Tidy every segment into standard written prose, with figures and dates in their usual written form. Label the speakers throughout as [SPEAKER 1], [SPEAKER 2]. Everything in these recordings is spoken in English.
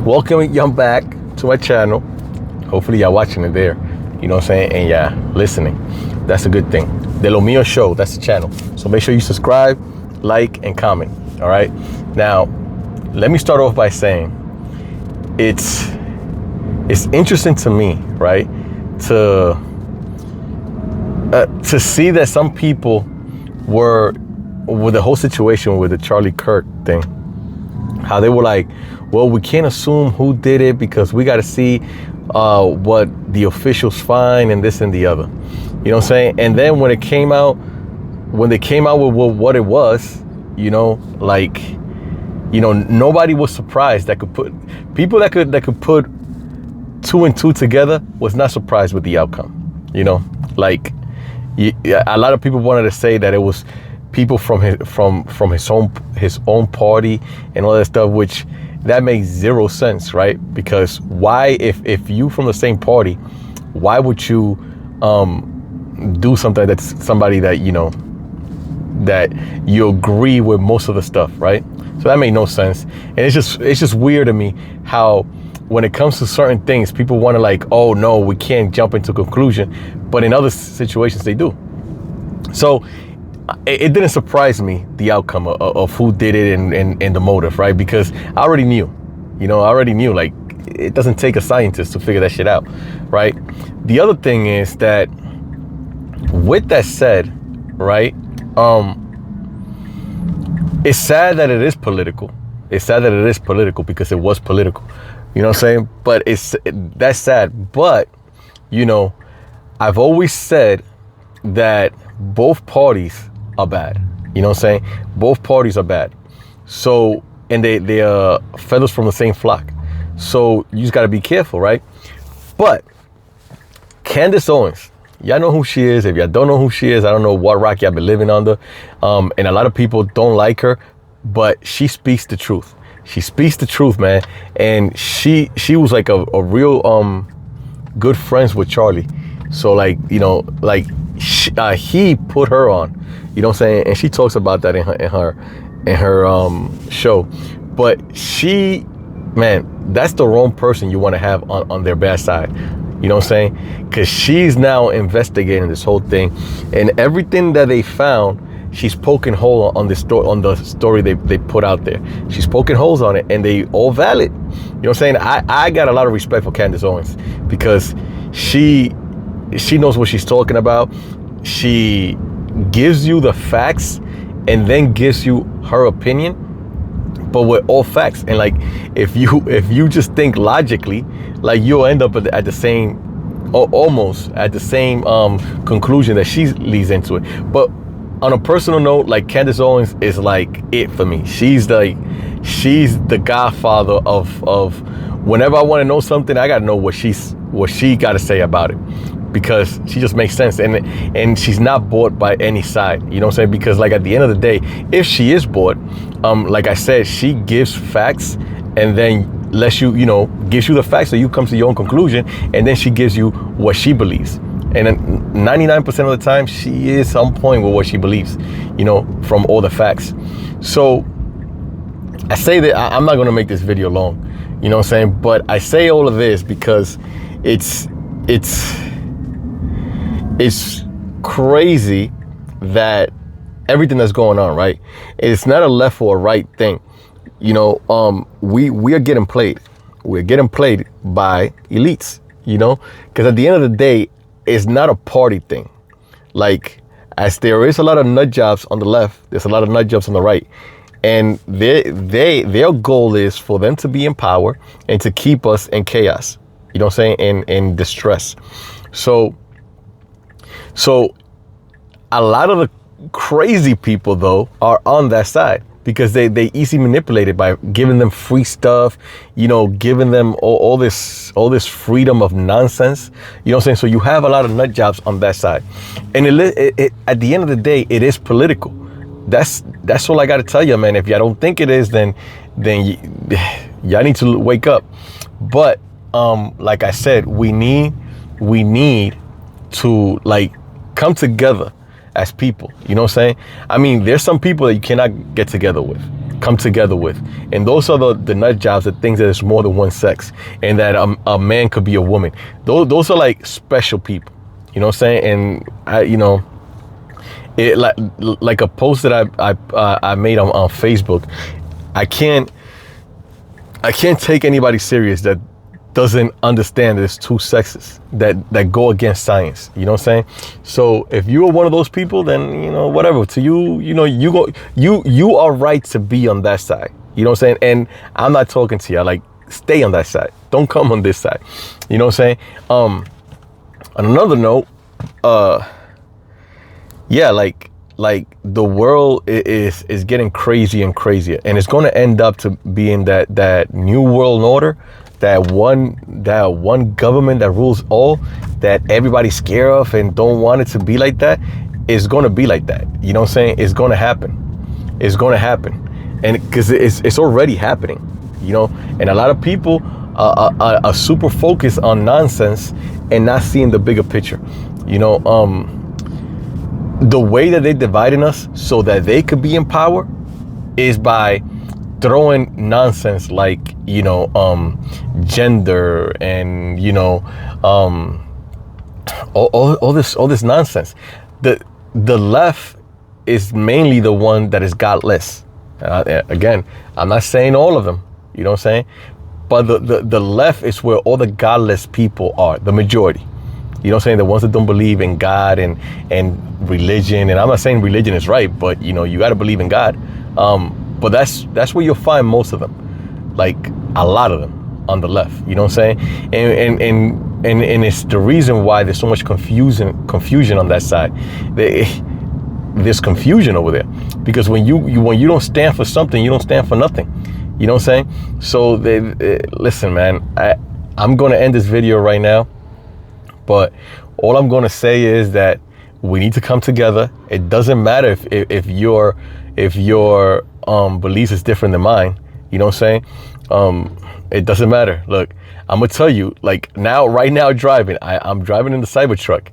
[SPEAKER 1] Welcome y'all back to my channel. Hopefully y'all watching it there. You know what I'm saying? And yeah, listening. That's a good thing. De Lo Mio Show, that's the channel. So make sure you subscribe, like, and comment. All right? Now, let me start off by saying it's interesting to me, right? To see that some people were, with the whole situation with the Charlie Kirk thing, how they were like, well, we can't assume who did it because we got to see what the officials find and this and the other. You know what I'm saying? And then when they came out with what it was, nobody was surprised that could put people that could put two and two together was not surprised with the outcome. A lot of people wanted to say that it was people from his own party and all that stuff, which that makes zero sense, right? Because why, if you from the same party, why would you do something that's somebody that that you agree with most of the stuff, right? So that made no sense. And it's just weird to me how when it comes to certain things, people want to like, oh no, we can't jump into conclusion, but in other situations they do. So it didn't surprise me, the outcome of who did it and the motive, right? Because I already knew, like, it doesn't take a scientist to figure that shit out, right? The other thing is that, with that said, right, it's sad that it is political. It's sad that it is political because it was political, you know what I'm saying? But that's sad. But, I've always said that both parties are bad. You know what I'm saying? Both parties are bad. So, and they are feathers from the same flock. So you just got to be careful, right? But Candace Owens, y'all know who she is. If y'all don't know who she is, I don't know what rock y'all been living under. And a lot of people don't like her, but she speaks the truth. She speaks the truth, man. And she was like a real good friends with Charlie. So he put her on, you know what I'm saying? And she talks about that in her show. But that's the wrong person you want to have on their bad side. You know what I'm saying? Because she's now investigating this whole thing, and everything that they found, she's poking hole on the story they put out there. She's poking holes on it, and they all valid. You know what I'm saying? I got a lot of respect for Candace Owens because she knows what she's talking about. She gives you the facts and then gives you her opinion, but with all facts. And like, if you just think logically, like, you'll end up at the same, or almost at the same conclusion that she leads into it. But on a personal note, like, Candace Owens is like it for me. She's the godfather of whenever I want to know something, I gotta know what she got to say about it, because she just makes sense, and she's not bought by any side. You know what I'm saying? Because like, at the end of the day, if she is bought, like I said, she gives facts and then gives you the facts so you come to your own conclusion, and then she gives you what she believes. And then 99% of the time, she is on point with what she believes, from all the facts. So I say that I'm not going to make this video long, you know what I'm saying? But I say all of this because it's crazy that everything that's going on, right? It's not a left or a right thing. We are getting played. We're getting played by elites, because at the end of the day, it's not a party thing. Like, as there is a lot of nut jobs on the left, there's a lot of nut jobs on the right. And their goal is for them to be in power and to keep us in chaos, you know what I'm saying, in distress. So a lot of the crazy people, though, are on that side because they easily manipulate it by giving them free stuff, giving them all this freedom of nonsense. You know what I'm saying? So you have a lot of nut jobs on that side. And it at the end of the day, it is political. That's all I got to tell you, man. If y'all don't think it is, then y'all need to wake up. But like I said, we need to like come together as people. You know what I'm saying? I mean, there's some people that you cannot get together with. come together with. And those are the nut jobs that think that there's more than one sex and that a man could be a woman. Those are like special people, you know what I'm saying? And I, you know, it like a post that I made on Facebook. I can't take anybody serious that doesn't understand that there's two sexes that go against science. You know what I'm saying? So if you are one of those people, then, you know, whatever. To you, you know, you are right to be on that side. You know what I'm saying? And I'm not talking to you. I like, stay on that side. Don't come on this side. You know what I'm saying? On another note, yeah, like the world is getting crazier and crazier, and it's going to end up to being that new world order, that one government that rules all, that everybody's scared of and don't want it to be like that. Is going to be like that. You know what I'm saying? It's going to happen. It's going to happen, and because it's already happening. You know, and a lot of people are super focused on nonsense and not seeing the bigger picture. You know, the way that they're dividing us so that they could be in power is by throwing nonsense like, you know, gender and, you know, all this nonsense. The left is mainly the one that is godless. Again, I'm not saying all of them, you know what I'm saying? But the left is where all the godless people are, the majority. You know what I'm saying? The ones that don't believe in God and religion. And I'm not saying religion is right, but, you know, you got to believe in God. But that's where you'll find most of them, like a lot of them on the left. You know what I'm saying? And it's the reason why there's so much confusion on that side. There's confusion over there because when you don't stand for something, you don't stand for nothing. You know what I'm saying? So listen, man. I'm going to end this video right now. But all I'm going to say is that we need to come together. It doesn't matter if your beliefs is different than mine. You know what I'm saying? It doesn't matter. Look, I'm going to tell you, like right now driving, I'm driving in the Cybertruck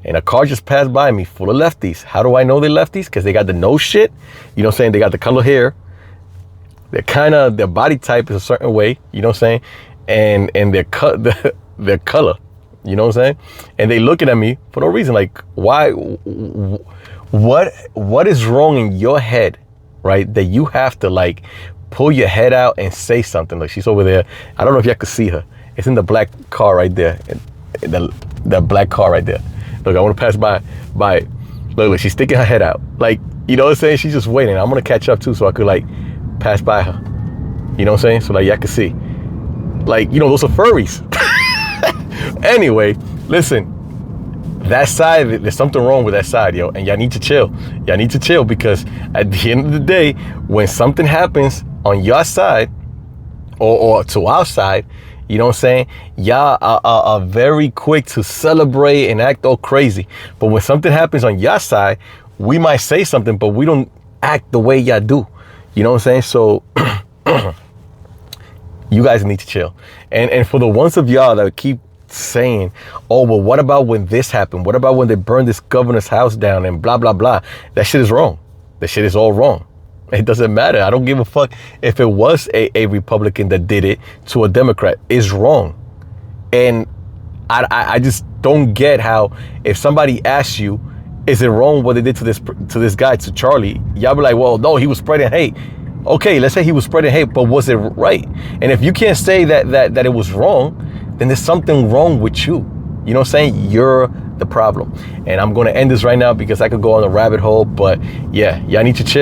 [SPEAKER 1] and a car just passed by me full of lefties. How do I know they're lefties? Because they got the nose shit. You know what I'm saying? They got the color hair. Their body type is a certain way. You know what I'm saying? And their color. You know what I'm saying? And they looking at me for no reason. Like, why? What is wrong in your head, right? That you have to like pull your head out and say something. Like, she's over there. I don't know if y'all could see her. It's in the black car right there. The black car right there. Look, I want to pass by it. Look, she's sticking her head out. Like, you know what I'm saying? She's just waiting. I'm gonna catch up too, so I could like pass by her. You know what I'm saying? So like y'all can see. Like, you know, those are furries. Anyway, listen, that side, there's something wrong with that side, yo, and y'all need to chill. Y'all need to chill because at the end of the day, when something happens on your side or to our side, you know what I'm saying? Y'all are very quick to celebrate and act all crazy. But when something happens on your side, we might say something, but we don't act the way y'all do. You know what I'm saying? So you guys need to chill. And for the ones of y'all that keep saying, oh, well, what about when this happened? What about when they burned this governor's house down and blah, blah, blah? That shit is wrong. That shit is all wrong. It doesn't matter. I don't give a fuck if it was a Republican that did it to a Democrat. It's wrong. And I just don't get how if somebody asks you, is it wrong what they did to this guy, to Charlie? Y'all be like, well, no, he was spreading hate. Okay, let's say he was spreading hate, but was it right? And if you can't say that it was wrong, then there's something wrong with you. You know what I'm saying? You're the problem. And I'm going to end this right now because I could go on a rabbit hole. But yeah, y'all need to chill.